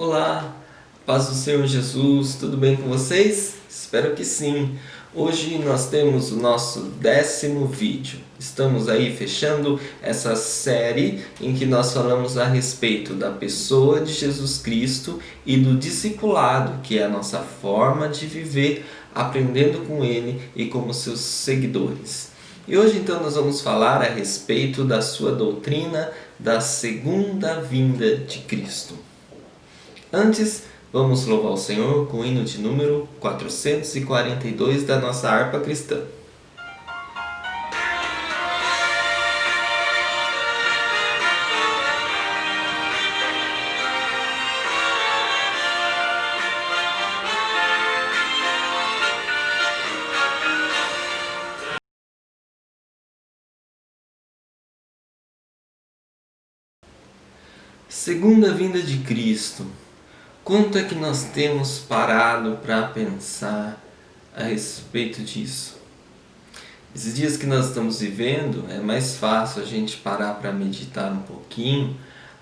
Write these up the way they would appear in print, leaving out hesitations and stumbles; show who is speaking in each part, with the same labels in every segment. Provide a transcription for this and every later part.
Speaker 1: Olá, paz do Senhor Jesus, tudo bem com vocês? Espero que sim. Hoje nós temos o nosso 10º vídeo. Estamos aí fechando essa série em que nós falamos a respeito da pessoa de Jesus Cristo e do discipulado, que é a nossa forma de viver aprendendo com Ele e como seus seguidores. E hoje então nós vamos falar a respeito da sua doutrina da segunda vinda de Cristo. Antes, vamos louvar o Senhor com o hino de número 442 da nossa harpa cristã. Segunda vinda de Cristo. Quanto é que nós temos parado para pensar a respeito disso? Esses dias que nós estamos vivendo, é mais fácil a gente parar para meditar um pouquinho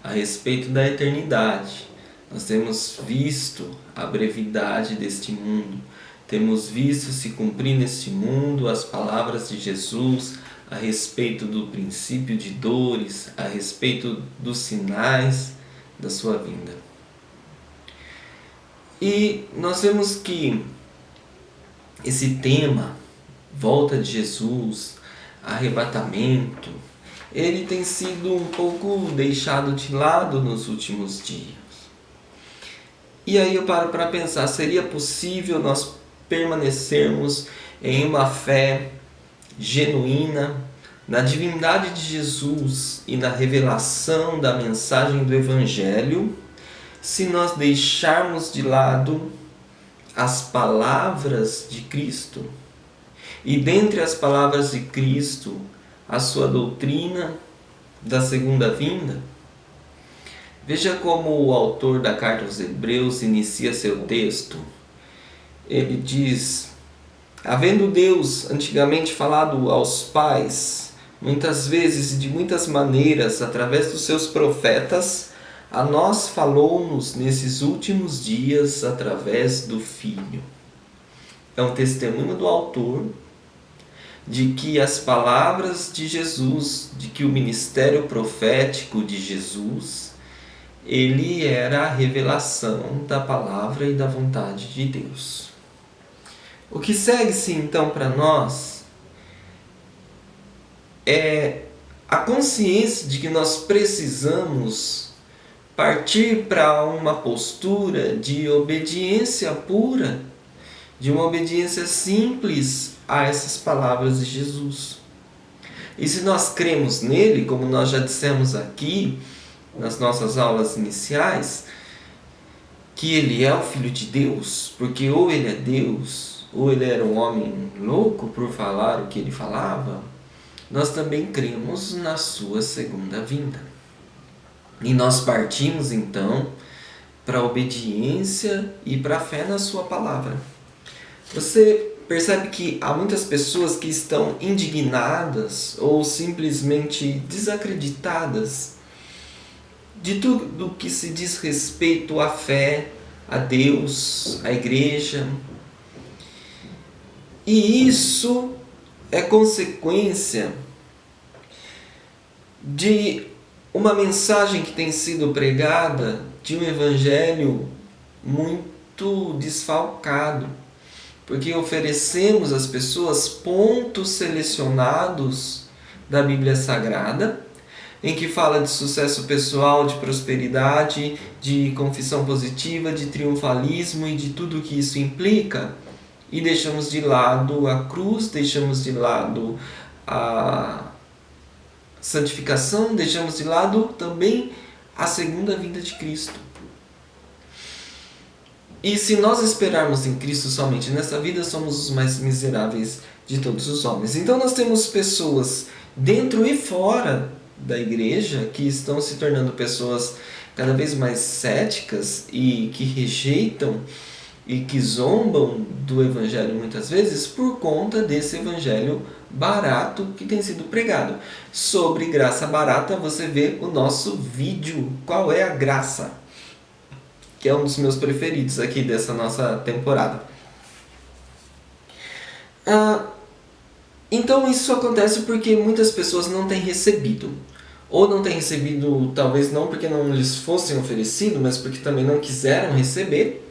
Speaker 1: a respeito da eternidade. Nós temos visto a brevidade deste mundo, temos visto se cumprir neste mundo as palavras de Jesus a respeito do princípio de dores, a respeito dos sinais da sua vinda. E nós vemos que esse tema, volta de Jesus, arrebatamento, ele tem sido um pouco deixado de lado nos últimos dias. E aí eu paro para pensar, seria possível nós permanecermos em uma fé genuína na divindade de Jesus e na revelação da mensagem do Evangelho, se nós deixarmos de lado as palavras de Cristo? E dentre as palavras de Cristo, a sua doutrina da segunda vinda? Veja como o autor da carta aos Hebreus inicia seu texto. Ele diz: havendo Deus antigamente falado aos pais, muitas vezes e de muitas maneiras, através dos seus profetas, a nós falou-nos nesses últimos dias através do Filho. É um testemunho do autor de que as palavras de Jesus, de que o ministério profético de Jesus, ele era a revelação da palavra e da vontade de Deus. O que segue-se então para nós é a consciência de que nós precisamos partir para uma postura de obediência pura, de uma obediência simples a essas palavras de Jesus. E se nós cremos nele, como nós já dissemos aqui nas nossas aulas iniciais, que ele é o Filho de Deus, porque ou ele é Deus, ou ele era um homem louco por falar o que ele falava, nós também cremos na sua segunda vinda. E nós partimos então para a obediência e para a fé na sua palavra. Você percebe que há muitas pessoas que estão indignadas ou simplesmente desacreditadas de tudo que se diz respeito à fé, a Deus, à igreja. E isso é consequência de uma mensagem que tem sido pregada, de um evangelho muito desfalcado, porque oferecemos às pessoas pontos selecionados da Bíblia Sagrada, em que fala de sucesso pessoal, de prosperidade, de confissão positiva, de triunfalismo e de tudo que isso implica, e deixamos de lado a cruz, deixamos de lado a santificação, deixamos de lado também a segunda vinda de Cristo. E se nós esperarmos em Cristo somente nessa vida, somos os mais miseráveis de todos os homens. Então nós temos pessoas dentro e fora da igreja que estão se tornando pessoas cada vez mais céticas e que rejeitam e que zombam do evangelho muitas vezes por conta desse evangelho barato que tem sido pregado. Sobre graça barata, você vê o nosso vídeo. Qual é a graça? que é um dos meus preferidos aqui dessa nossa temporada. Então isso acontece porque muitas pessoas não têm recebido. Ou não têm recebido, talvez não porque não lhes fossem oferecido, mas porque também não quiseram receber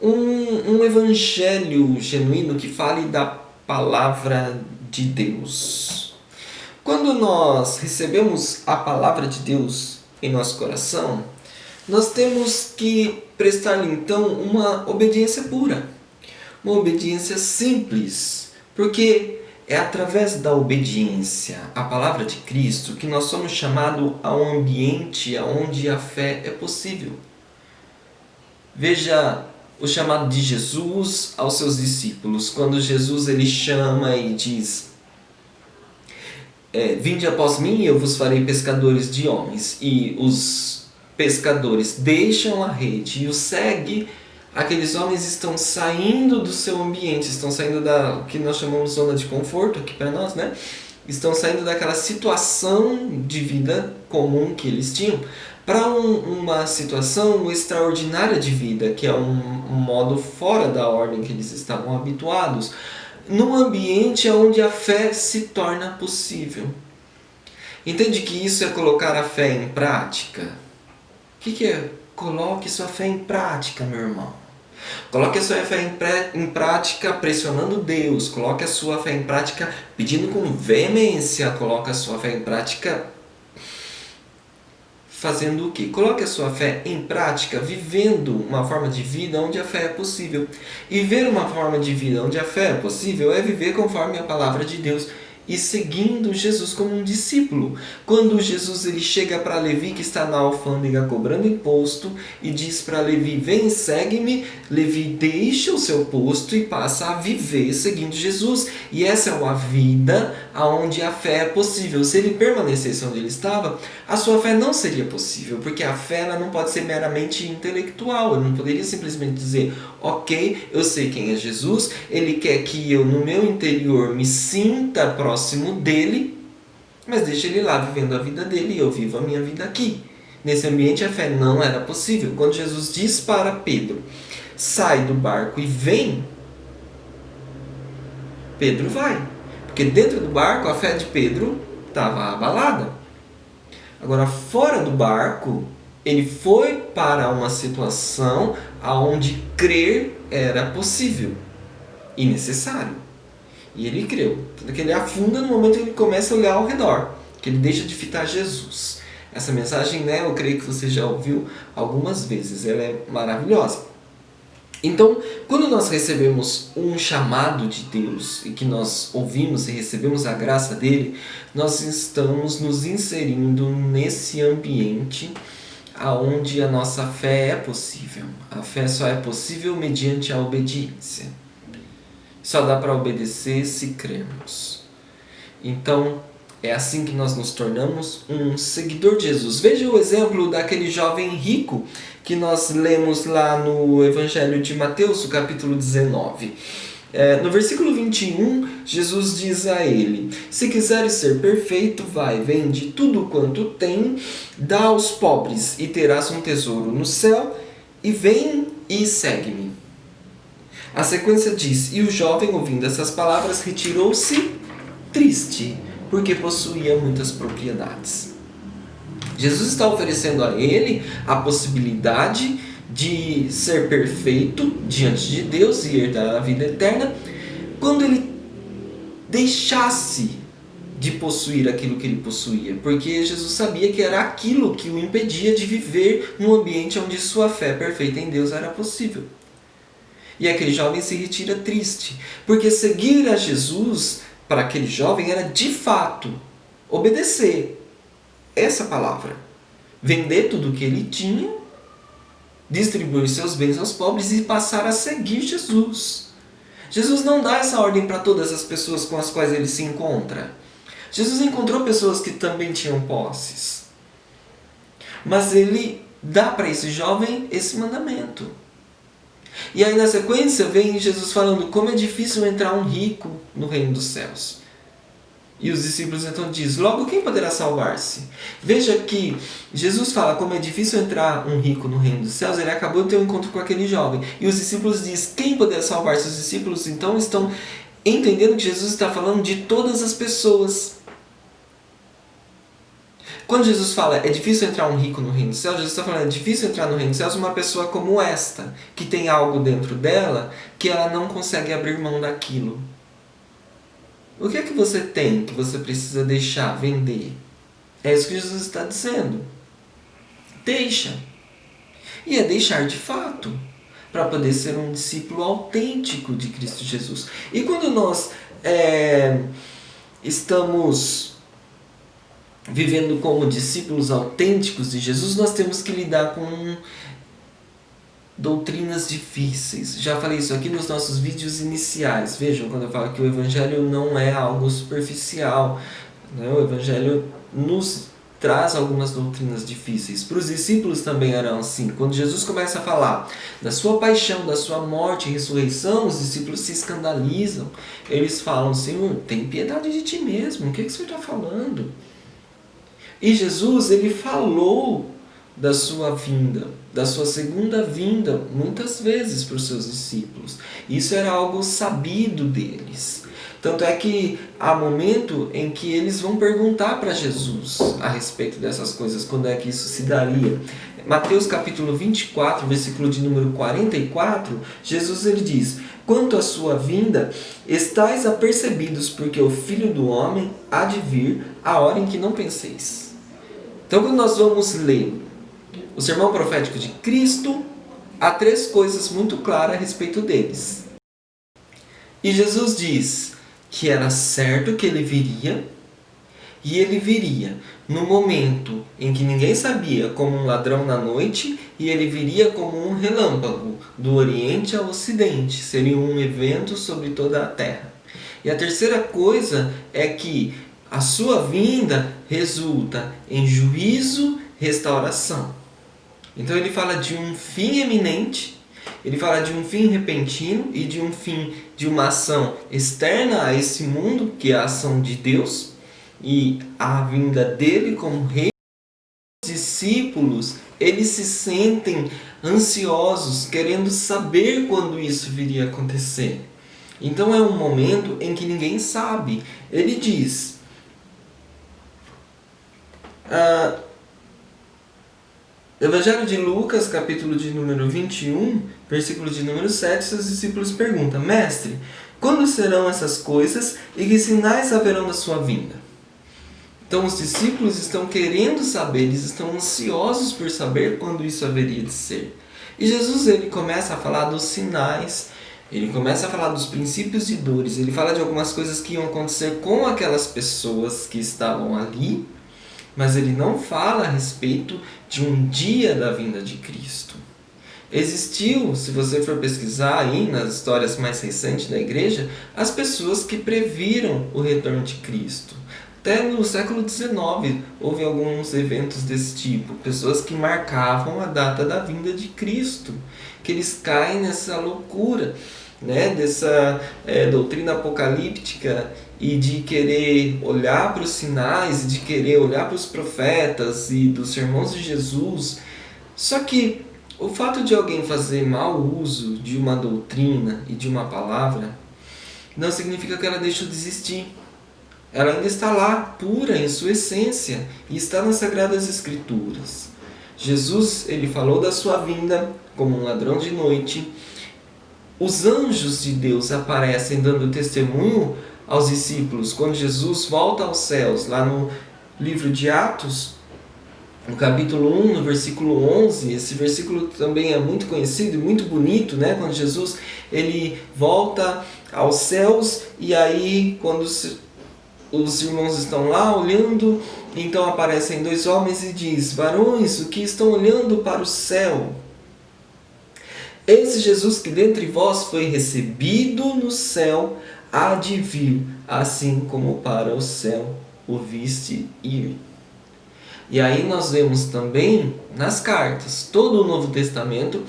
Speaker 1: um evangelho genuíno que fale da palavra de Deus. Quando nós recebemos a palavra de Deus em nosso coração, nós temos que prestar-lhe então uma obediência pura, uma obediência simples, porque é através da obediência à palavra de Cristo que nós somos chamados a um ambiente onde a fé é possível. Veja o chamado de Jesus aos seus discípulos, quando Jesus ele chama e diz: vinde após mim e eu vos farei pescadores de homens. E os pescadores deixam a rede e o seguem. Aqueles homens estão saindo do seu ambiente, estão saindo da que nós chamamos de zona de conforto aqui para nós, né? Estão saindo daquela situação de vida comum que eles tinham para uma situação extraordinária de vida, que é um modo fora da ordem que eles estavam habituados, num ambiente onde a fé se torna possível. Entende que isso é colocar a fé em prática? O que é? Coloque sua fé em prática, meu irmão. Coloque a sua fé em prática pressionando Deus. Coloque a sua fé em prática pedindo com veemência. Coloque a sua fé em prática fazendo o quê? Coloque a sua fé em prática vivendo uma forma de vida onde a fé é possível. E ver uma forma de vida onde a fé é possível é viver conforme a palavra de Deus e seguindo Jesus como um discípulo. Quando Jesus ele chega para Levi, que está na alfândega cobrando imposto, e diz para Levi: vem, segue-me, Levi deixa o seu posto e passa a viver seguindo Jesus. E essa é uma vida onde a fé é possível. Se ele permanecesse onde ele estava, a sua fé não seria possível, porque a fé ela não pode ser meramente intelectual. Ele não poderia simplesmente dizer: ok, eu sei quem é Jesus, ele quer que eu no meu interior me sinta próximo dele, mas deixa ele lá vivendo a vida dele e eu vivo a minha vida aqui. Nesse ambiente a fé não era possível. Quando Jesus diz para Pedro: sai do barco e vem, Pedro vai. Porque dentro do barco a fé de Pedro estava abalada. Agora fora do barco, ele foi para uma situação onde crer era possível e necessário. E ele creu. Tanto que ele afunda no momento que ele começa a olhar ao redor, que ele deixa de fitar Jesus. Essa mensagem, né, eu creio que você já ouviu algumas vezes. Ela é maravilhosa. Então, quando nós recebemos um chamado de Deus e que nós ouvimos e recebemos a graça dele, nós estamos nos inserindo nesse ambiente onde a nossa fé é possível. A fé só é possível mediante a obediência. Só dá para obedecer se crermos. Então, é assim que nós nos tornamos um seguidor de Jesus. Veja o exemplo daquele jovem rico que nós lemos lá no Evangelho de Mateus, no capítulo 19. No versículo 21, Jesus diz a ele: se quiseres ser perfeito, vai, vende tudo quanto tem, dá aos pobres e terás um tesouro no céu, e vem e segue-me. A sequência diz: e o jovem, ouvindo essas palavras, retirou-se triste, porque possuía muitas propriedades. Jesus está oferecendo a ele a possibilidade de ser perfeito diante de Deus e herdar a vida eterna quando ele deixasse de possuir aquilo que ele possuía, porque Jesus sabia que era aquilo que o impedia de viver num ambiente onde sua fé perfeita em Deus era possível. E aquele jovem se retira triste, porque seguir a Jesus para aquele jovem era de fato obedecer essa palavra, vender tudo o que ele tinha, distribuir seus bens aos pobres e passar a seguir Jesus. Jesus não dá essa ordem para todas as pessoas com as quais ele se encontra. Jesus encontrou pessoas que também tinham posses, mas ele dá para esse jovem esse mandamento. E aí na sequência vem Jesus falando como é difícil entrar um rico no reino dos céus. E os discípulos então dizem, logo quem poderá salvar-se? Veja que Jesus fala como é difícil entrar um rico no reino dos céus, ele acabou de ter um encontro com aquele jovem. E os discípulos dizem, quem poderá salvar-se? Os discípulos então estão entendendo que Jesus está falando de todas as pessoas. Quando Jesus fala, é difícil entrar um rico no reino dos céus, Jesus está falando, é difícil entrar no reino dos céus uma pessoa como esta, que tem algo dentro dela que ela não consegue abrir mão daquilo. O que é que você tem que você precisa deixar, vender? É isso que Jesus está dizendo. Deixa. E é deixar de fato, para poder ser um discípulo autêntico de Cristo Jesus. E quando nós estamos vivendo como discípulos autênticos de Jesus, nós temos que lidar com doutrinas difíceis. Já falei isso aqui nos nossos vídeos iniciais. Vejam, quando eu falo que o Evangelho não é algo superficial, né? O Evangelho nos traz algumas doutrinas difíceis. Para os discípulos também eram assim. Quando Jesus começa a falar da sua paixão, da sua morte e ressurreição, os discípulos se escandalizam. Eles falam, Senhor, tem piedade de ti mesmo. O que o Senhor está falando? E Jesus, ele falou da sua vinda, da sua segunda vinda, muitas vezes para os seus discípulos. Isso era algo sabido deles. Tanto é que há momento em que eles vão perguntar para Jesus a respeito dessas coisas, quando é que isso se daria. Mateus capítulo 24, versículo de número 44, Jesus ele diz, quanto à sua vinda, estáis apercebidos, porque o Filho do Homem há de vir a hora em que não penseis. Então, quando nós vamos ler o sermão profético de Cristo, há 3 coisas muito claras a respeito deles. E Jesus diz que era certo que ele viria, e ele viria no momento em que ninguém sabia, como um ladrão na noite, e ele viria como um relâmpago, do Oriente ao Ocidente. Seria um evento sobre toda a terra. E a terceira coisa é que a sua vinda resulta em juízo, restauração. Então ele fala de um fim eminente, ele fala de um fim repentino e de um fim de uma ação externa a esse mundo, que é a ação de Deus, e a vinda dele como rei. Os discípulos, eles se sentem ansiosos, querendo saber quando isso viria a acontecer. Então é um momento em que ninguém sabe. Ele diz... Evangelho de Lucas, capítulo de número 21, versículo de número 7, seus discípulos perguntam, Mestre, quando serão essas coisas e que sinais haverão da sua vinda? Então os discípulos estão querendo saber, eles estão ansiosos por saber quando isso haveria de ser. E Jesus ele começa a falar dos sinais, ele começa a falar dos princípios de dores, ele fala de algumas coisas que iam acontecer com aquelas pessoas que estavam ali, mas ele não fala a respeito de um dia da vinda de Cristo. Existiu, se você for pesquisar aí nas histórias mais recentes da igreja, as pessoas que previram o retorno de Cristo. Até no século XIX houve alguns eventos desse tipo, pessoas que marcavam a data da vinda de Cristo, que eles caem nessa loucura, né, dessa doutrina apocalíptica e de querer olhar para os sinais, de querer olhar para os profetas e dos sermões de Jesus. Só que o fato de alguém fazer mau uso de uma doutrina e de uma palavra não significa que ela deixou de existir. Ela ainda está lá, pura em sua essência, e está nas Sagradas Escrituras. Jesus ele falou da sua vinda como um ladrão de noite. Os anjos de Deus aparecem dando testemunho aos discípulos quando Jesus volta aos céus, lá no livro de Atos, no capítulo 1, no versículo 11. Esse versículo também é muito conhecido e muito bonito, né? Quando Jesus ele volta aos céus, e aí quando os irmãos estão lá olhando, então aparecem 2 homens e diz, varões, o que estão olhando para o céu? Esse Jesus que dentre vós foi recebido no céu, há de vir, assim como para o céu o viste ir. E aí nós vemos também nas cartas, todo o Novo Testamento,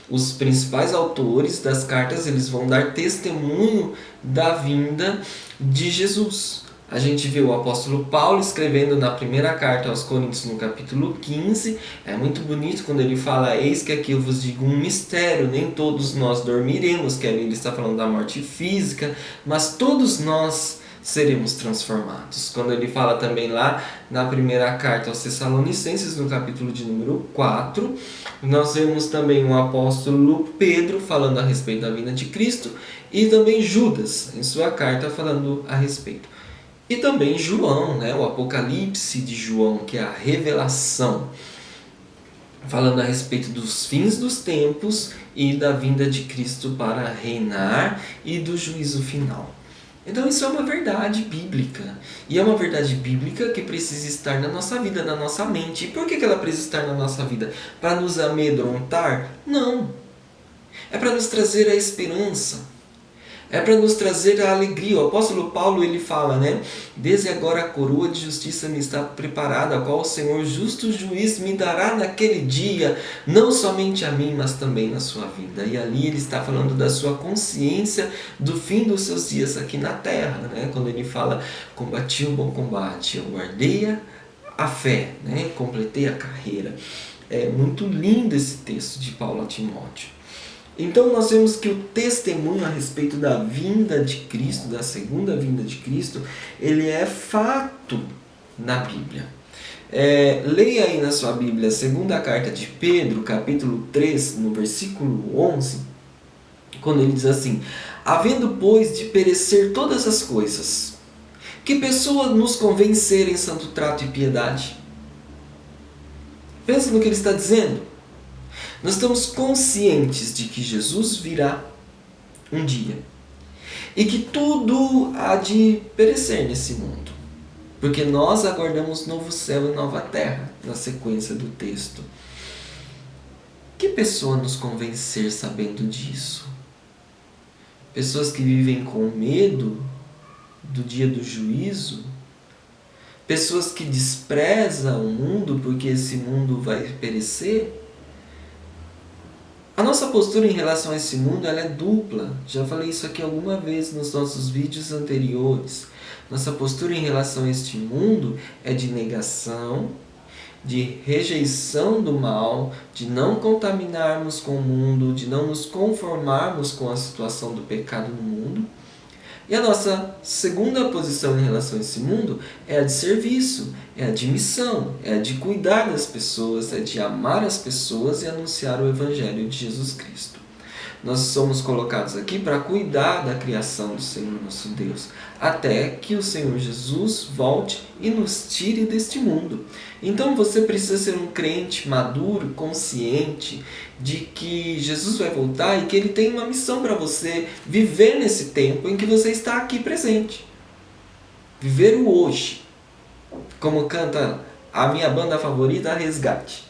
Speaker 1: os principais autores das cartas, eles vão dar testemunho da vinda de Jesus. A gente vê o apóstolo Paulo escrevendo na primeira carta aos Coríntios, no capítulo 15. É muito bonito quando ele fala: eis que aqui eu vos digo um mistério, nem todos nós dormiremos, que ali ele está falando da morte física, mas todos nós seremos transformados. Quando ele fala também lá na primeira carta aos Tessalonicenses, no capítulo de número 4, nós vemos também o apóstolo Pedro falando a respeito da vinda de Cristo, e também Judas, em sua carta, falando a respeito. E também João, o Apocalipse de João, que é a revelação, falando a respeito dos fins dos tempos e da vinda de Cristo para reinar e do juízo final. Então isso é uma verdade bíblica. E é uma verdade bíblica que precisa estar na nossa vida, na nossa mente. E por que ela precisa estar na nossa vida? Para nos amedrontar? Não. É para nos trazer a esperança. É para nos trazer a alegria. O apóstolo Paulo ele fala, desde agora a coroa de justiça me está preparada, a qual o Senhor justo juiz me dará naquele dia, não somente a mim, mas também na sua vida. E ali ele está falando da sua consciência do fim dos seus dias aqui na terra, quando ele fala: combati o bom combate, eu guardei a fé, completei a carreira. É muito lindo esse texto de Paulo a Timóteo. Então nós vemos que o testemunho a respeito da vinda de Cristo, da segunda vinda de Cristo, ele é fato na Bíblia. Leia aí na sua Bíblia a segunda carta de Pedro, capítulo 3, no versículo 11, quando ele diz assim: havendo, pois, de perecer todas as coisas, que pessoa nos convencer em santo trato e piedade? Pensa no que ele está dizendo. Nós estamos conscientes de que Jesus virá um dia e que tudo há de perecer nesse mundo, porque nós aguardamos novo céu e nova terra, na sequência do texto. Que pessoa nos convencer sabendo disso? Pessoas que vivem com medo do dia do juízo? Pessoas que desprezam o mundo porque esse mundo vai perecer? A nossa postura em relação a esse mundo ela é dupla. Já falei isso aqui alguma vez nos nossos vídeos anteriores. Nossa postura em relação a este mundo é de negação, de rejeição do mal, de não contaminarmos com o mundo, de não nos conformarmos com a situação do pecado no mundo. E a nossa segunda posição em relação a esse mundo é a de serviço, é a de missão, é a de cuidar das pessoas, é de amar as pessoas e anunciar o Evangelho de Jesus Cristo. Nós somos colocados aqui para cuidar da criação do Senhor nosso Deus, até que o Senhor Jesus volte e nos tire deste mundo. Então você precisa ser um crente maduro, consciente de que Jesus vai voltar e que Ele tem uma missão para você viver nesse tempo em que você está aqui presente. Viver o hoje. Como canta a minha banda favorita, Resgate.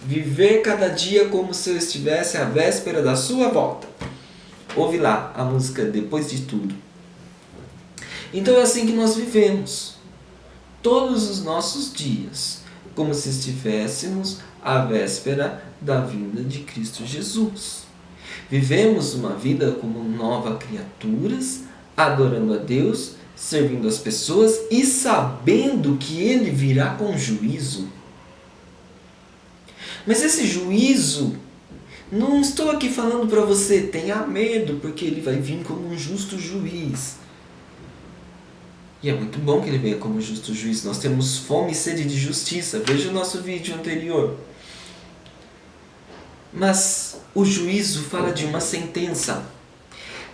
Speaker 1: Viver cada dia como se eu estivesse à véspera da sua volta. Ouve lá a música Depois de Tudo. Então é assim que nós vivemos. Todos os nossos dias. Como se estivéssemos à véspera da vinda de Cristo Jesus. Vivemos uma vida como novas criaturas, adorando a Deus, servindo as pessoas e sabendo que Ele virá com juízo. Mas esse juízo, não estou aqui falando para você, tenha medo, porque Ele vai vir como um justo juiz. E é muito bom que Ele venha como justo juiz. Nós temos fome e sede de justiça. Veja o nosso vídeo anterior. Mas o juízo fala de uma sentença.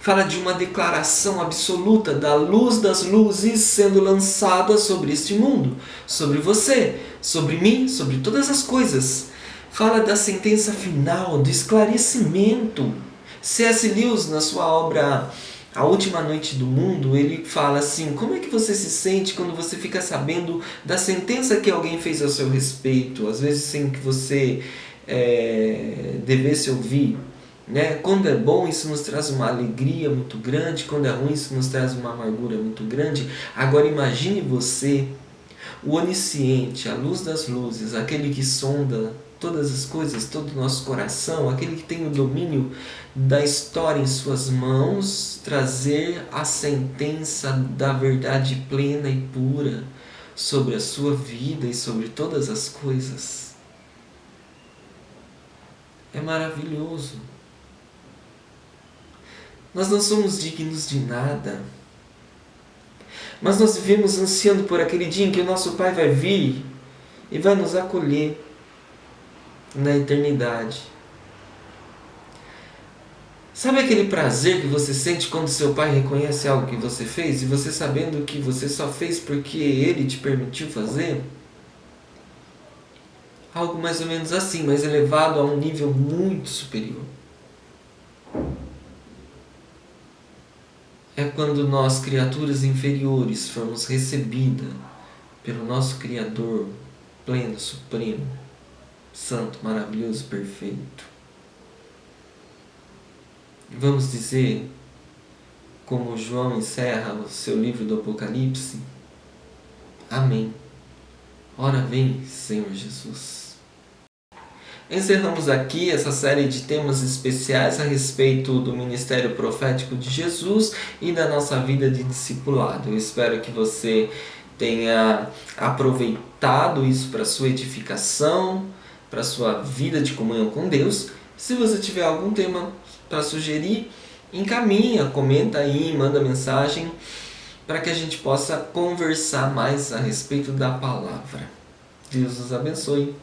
Speaker 1: Fala de uma declaração absoluta da luz das luzes sendo lançada sobre este mundo. Sobre você, sobre mim, sobre todas as coisas. Fala da sentença final, do esclarecimento. C.S. Lewis, na sua obra A Última Noite do Mundo, ele fala assim: como é que você se sente quando você fica sabendo da sentença que alguém fez ao seu respeito, às vezes sem que você devesse ouvir? Quando é bom, isso nos traz uma alegria muito grande. Quando é ruim, isso nos traz uma amargura muito grande. Agora imagine você, o onisciente, a luz das luzes, aquele que sonda todas as coisas, todo o nosso coração, aquele que tem o domínio da história em suas mãos, trazer a sentença da verdade plena e pura sobre a sua vida e sobre todas as coisas. É maravilhoso. Nós não somos dignos de nada, mas nós vivemos ansiando por aquele dia em que o nosso Pai vai vir e vai nos acolher na eternidade. Sabe aquele prazer que você sente quando seu pai reconhece algo que você fez e você sabendo que você só fez porque ele te permitiu fazer? Algo mais ou menos assim, mas elevado a um nível muito superior. É quando nós, criaturas inferiores, formos recebidas pelo nosso Criador pleno, supremo, santo, maravilhoso, perfeito. Vamos dizer, como João encerra o seu livro do Apocalipse: Amém. Ora vem, Senhor Jesus. Encerramos aqui essa série de temas especiais a respeito do ministério profético de Jesus e da nossa vida de discipulado. Eu espero que você tenha aproveitado isso para a sua edificação, para a sua vida de comunhão com Deus. Se você tiver algum tema para sugerir, encaminha, comenta aí, manda mensagem para que a gente possa conversar mais a respeito da palavra. Deus nos abençoe.